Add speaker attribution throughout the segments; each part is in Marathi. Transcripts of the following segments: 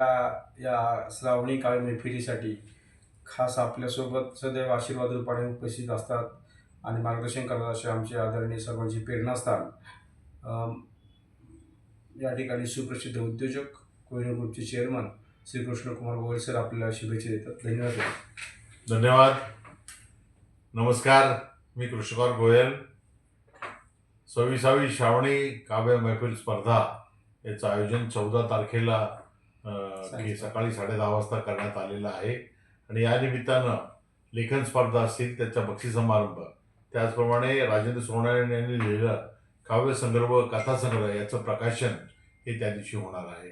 Speaker 1: या श्रावणी काळ मैफिलीसाठी खास आपल्यासोबत सदैव आशीर्वाद रूपाने उपस्थित असतात आणि मार्गदर्शन करतात असे आमचे आदरणीय सर्वांची प्रेरणास्थान. अम, या ठिकाणी सुप्रसिद्ध उद्योजक कोहिनूर ग्रुपचे चेअरमन श्री कृष्णकुमार गोयल सर आपल्याला शुभेच्छा देतात. धन्यवाद सर.
Speaker 2: धन्यवाद. नमस्कार, मी कृष्णकुमार गोयल. 26वी श्रावणी काव्य मैफिल स्पर्धा याचं आयोजन 14 तारखेला सकाळी 10:30 वाजता करण्यात आलेलं आहे आणि या निमित्तानं लेखन स्पर्धा असतील, त्याचा बक्षीस समारंभ, त्याचप्रमाणे राजेंद्र सोनावणे यांनी लिहिलेलं काव्यसंग्रह कथासंग्रह याचं प्रकाशन हे त्या दिवशी होणार आहे.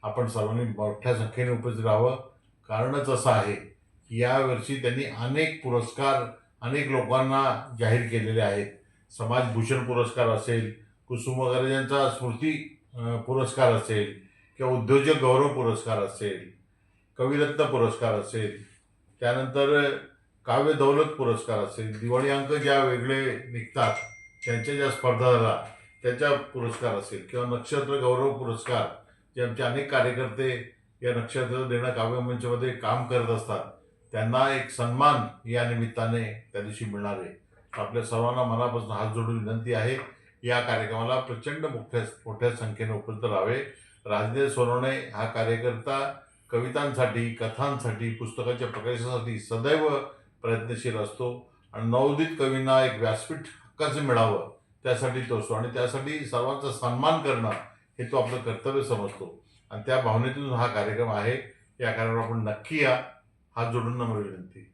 Speaker 2: आपण सर्वांनी मोठ्या संख्येने उपस्थित राहावं. कारणच असं आहे की यावर्षी त्यांनी अनेक पुरस्कार अनेक लोकांना जाहीर केलेले आहेत. समाजभूषण पुरस्कार असेल, कुसुमाग्रजांचा स्मृती पुरस्कार असेल किंवा उद्योजक गौरव पुरस्कार असेल, कविरत्न पुरस्कार असेल, त्यानंतर काव्य दौलत पुरस्कार असेल, दिवाळी अंक ज्या वेगळे निघतात त्यांच्या ज्या स्पर्धा झाला त्याच्या पुरस्कार असेल किंवा नक्षत्र गौरव पुरस्कार जे आमचे अनेक कार्यकर्ते या नक्षत्र देणं काव्यमंचमध्ये काम करत असतात त्यांना एक सन्मान या निमित्ताने त्या दिवशी मिळणार आहे. आपल्या सर्वांना मनापासून हात जोडून विनंती आहे, या कार्यक्रमाला प्रचंड मोठ्या संख्येने उपस्थित राहावे. राजेंद्र सोनवणे हा कार्यकर्ता कवितांसाठी, कथांसाठी, पुस्तकाच्या प्रकाशनासाठी सदैव प्रयत्नशील असतो आणि नवोदित कवींना एक व्यासपीठ हक्काचं मिळावं त्यासाठी तो असतो आणि त्यासाठी सर्वांचा सन्मान करणं हे तो आपलं कर्तव्य समजतो आणि त्या भावनेतून हा कार्यक्रम आहे. या कार्यक्रमाला आपण नक्की या. हात जोडून नम्र विनंती.